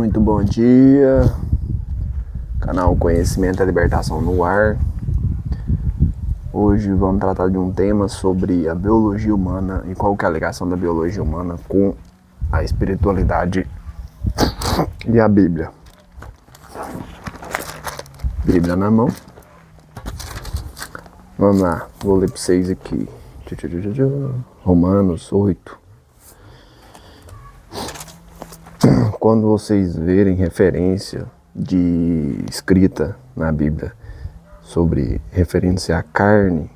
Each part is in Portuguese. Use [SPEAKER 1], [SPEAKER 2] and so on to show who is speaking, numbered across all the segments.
[SPEAKER 1] Muito bom dia, canal Conhecimento e Libertação no ar. Hoje vamos tratar de um tema sobre a biologia humana e qual que é a ligação da biologia humana com a espiritualidade e a Bíblia. Bíblia na mão. Vamos lá, vou ler para vocês aqui. Romanos 8. Quando vocês verem referência de escrita na Bíblia sobre referência a carne,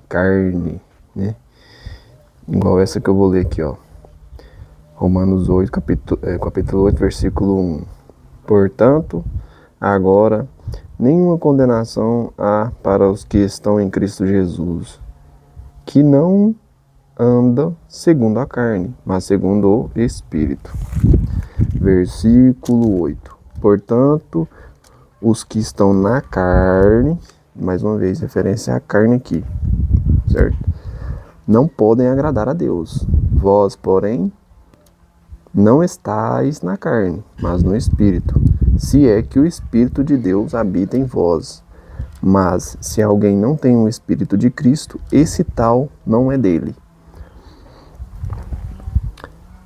[SPEAKER 1] né? Igual essa que eu vou ler aqui, ó. Romanos 8, capítulo 8, versículo 1. Portanto, agora, nenhuma condenação há para os que estão em Cristo Jesus, que não andam segundo a carne, mas segundo o Espírito. Versículo 8. Portanto, os que estão na carne, mais uma vez, referência à carne aqui, certo? Não podem agradar a Deus. Vós, porém, não estáis na carne, mas no Espírito, se é que o Espírito de Deus habita em vós. Mas, se alguém não tem o Espírito de Cristo, esse tal não é dele.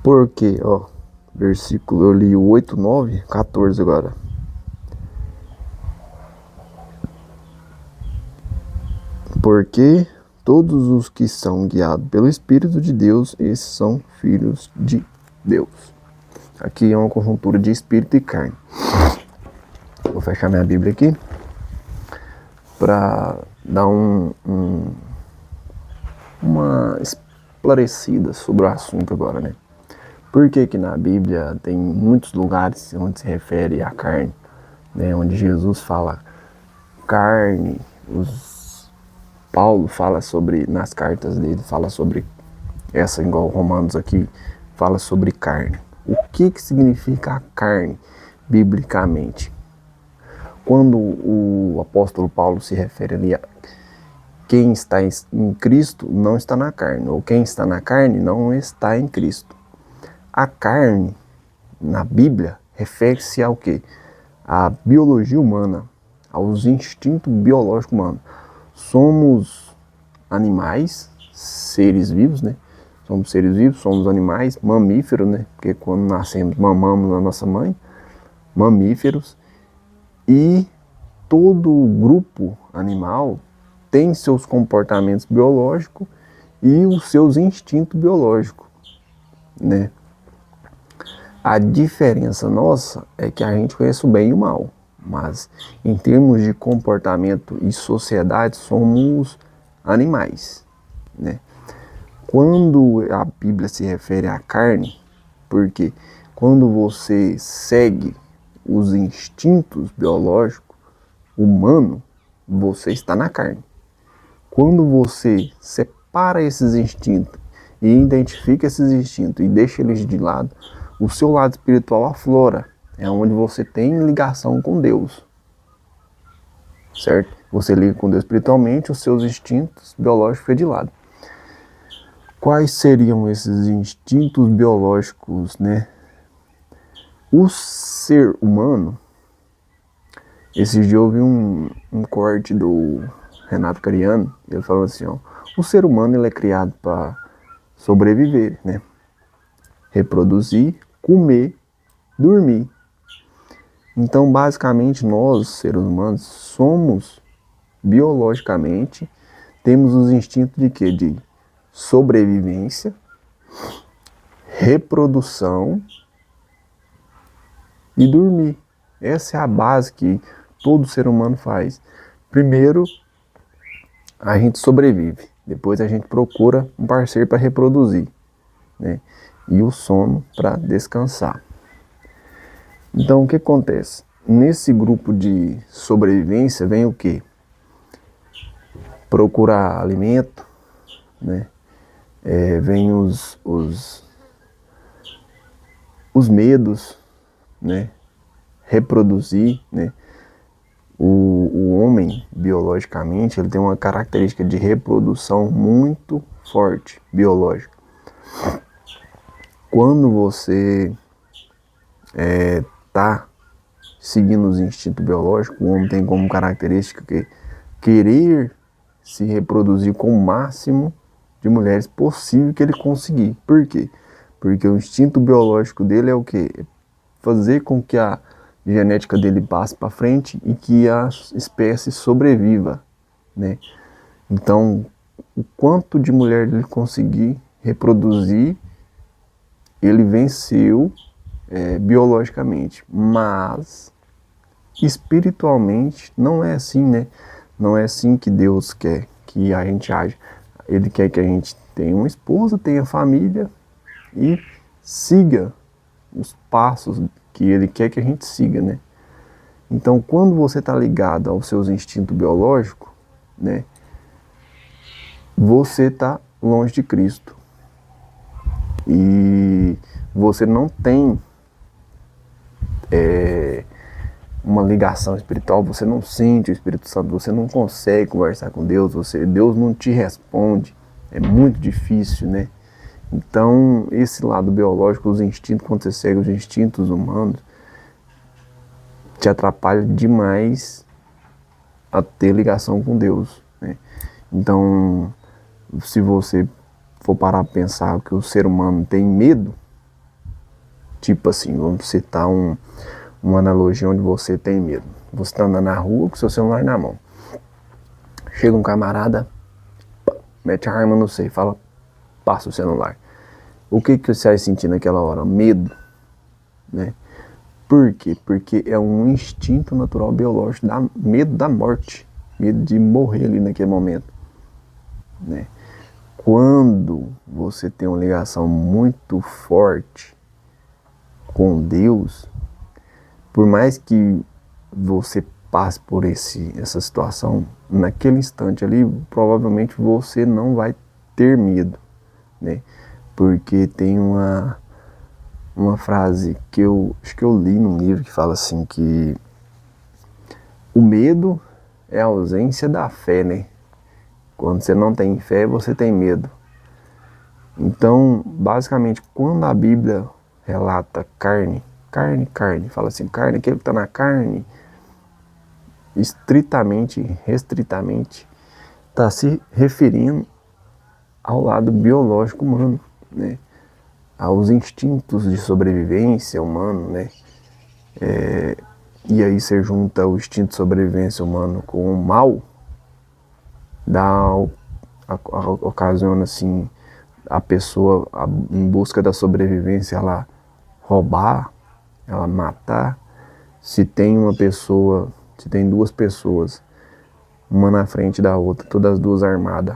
[SPEAKER 1] Porque, ó, versículo, eu li o 8, 9, 14 agora. Porque todos os que são guiados pelo Espírito de Deus, esses são filhos de Deus. Aqui é uma conjuntura de espírito e carne. Vou fechar minha Bíblia aqui para dar uma esclarecida sobre o assunto agora, né? Por que que na Bíblia tem muitos lugares onde se refere à carne, né? Onde Jesus fala carne, Paulo fala sobre, nas cartas dele, fala sobre essa, igual Romanos aqui, fala sobre carne. O que significa a carne, biblicamente? Quando o apóstolo Paulo se refere ali a quem está em Cristo não está na carne, ou quem está na carne não está em Cristo. A carne, na Bíblia, refere-se ao quê? À biologia humana, aos instintos biológicos humanos. Somos animais, seres vivos, né? Somos seres vivos, somos animais, mamíferos, né? Porque quando nascemos, mamamos a nossa mãe, mamíferos. E todo grupo animal tem seus comportamentos biológicos e os seus instintos biológicos, né? A diferença nossa é que a gente conhece o bem e o mal, mas em termos de comportamento e sociedade somos animais, né? Quando a Bíblia se refere à carne, porque quando você segue os instintos biológicos humanos, você está na carne. Quando você separa esses instintos e identifica esses instintos e deixa eles de lado, o seu lado espiritual aflora. É onde você tem ligação com Deus, certo? Você liga com Deus espiritualmente, os seus instintos biológicos ficam de lado. Quais seriam esses instintos biológicos, né? O ser humano, esses dias eu ouvi um corte do Renato Cariano, ele falou assim, ó, o ser humano ele é criado para sobreviver, né? Reproduzir, comer, dormir. Então, basicamente, nós, seres humanos, somos, biologicamente, temos os instintos de quê? De sobrevivência, reprodução e dormir. Essa é a base que todo ser humano faz. Primeiro, a gente sobrevive. Depois a gente procura um parceiro para reproduzir, né? E o sono para descansar. Então, o que acontece? Nesse grupo de sobrevivência vem o quê? Procurar alimento, né? Vem os medos, né? Reproduzir, né? O homem, biologicamente, ele tem uma característica de reprodução muito forte, biológica. Quando você está seguindo os instintos biológicos. O homem tem como característica querer se reproduzir com o máximo de mulheres possível que ele conseguir. Por quê? Porque o instinto biológico dele é o quê? Fazer com que a genética dele passe para frente e que a espécie sobreviva, né? Então, o quanto de mulher ele conseguir reproduzir, ele venceu biologicamente, mas espiritualmente não é assim, né? Não é assim que Deus quer que a gente age. Ele quer que a gente tenha uma esposa, tenha família e siga os passos que ele quer que a gente siga, né? Então, quando você está ligado aos seus instintos biológicos, né, você está longe de Cristo. E você não tem uma ligação espiritual, você não sente o Espírito Santo, você não consegue conversar com Deus, Deus não te responde, é muito difícil, né? Então, esse lado biológico, os instintos, quando você segue os instintos humanos, te atrapalha demais a ter ligação com Deus, né? Então, se você for parar para pensar que o ser humano tem medo, tipo assim, vamos citar uma analogia onde você tem medo. Você está andando na rua com seu celular na mão. Chega um camarada, mete a arma no você e fala, passa o celular. O que você vai sentir naquela hora? Medo, né? Por quê? Porque é um instinto natural biológico, medo da morte, medo de morrer ali naquele momento, né? Quando você tem uma ligação muito forte com Deus, por mais que você passe por essa situação, naquele instante ali, provavelmente você não vai ter medo, né? Porque tem uma frase que acho que eu li num livro que fala assim que o medo é a ausência da fé, né? Quando você não tem fé, você tem medo. Então, basicamente, quando a Bíblia relata carne, fala assim, carne, aquilo que está na carne, estritamente, restritamente, está se referindo ao lado biológico humano, né? Aos instintos de sobrevivência humano, né? E aí você junta o instinto de sobrevivência humano com o mal, ocasiona assim a pessoa em busca da sobrevivência, ela roubar, ela matar. Se tem duas pessoas, uma na frente da outra, todas as duas armadas,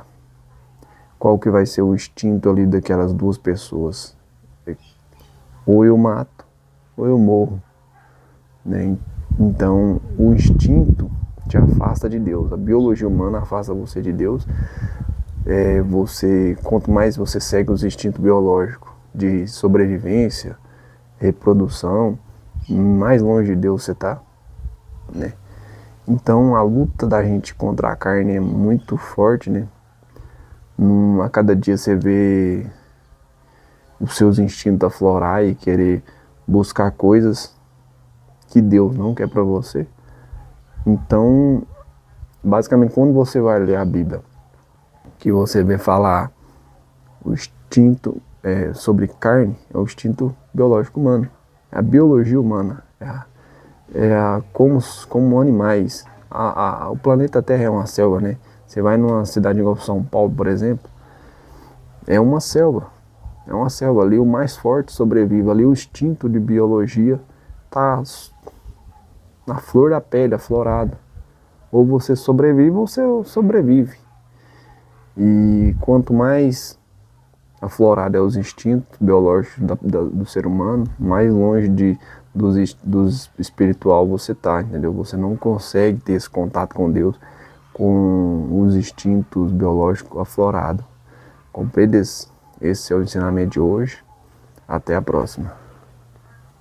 [SPEAKER 1] qual que vai ser o instinto ali daquelas duas pessoas? Ou eu mato, ou eu morro, né? Então, o instinto te afasta de Deus. A biologia humana afasta você de Deus. Quanto mais você segue os instintos biológicos de sobrevivência, reprodução, mais longe de Deus você está, né? Então, a luta da gente contra a carne é muito forte, né? A cada dia você vê os seus instintos aflorar e querer buscar coisas que Deus não quer para você. Então, basicamente, quando você vai ler a Bíblia, que você vê falar o instinto sobre carne, é o instinto biológico humano, é a biologia humana, como animais. O planeta Terra é uma selva, né? Você vai numa cidade igual São Paulo, por exemplo, é uma selva. É uma selva. Ali o mais forte sobrevive. Ali o instinto de biologia está na flor da pele, aflorado. Ou você sobrevive ou você sobrevive. E quanto mais aflorado é os instintos biológicos do ser humano, mais longe dos espiritual você está, entendeu? Você não consegue ter esse contato com Deus com os instintos biológicos aflorados. Compreende? Esse é o ensinamento de hoje. Até a próxima.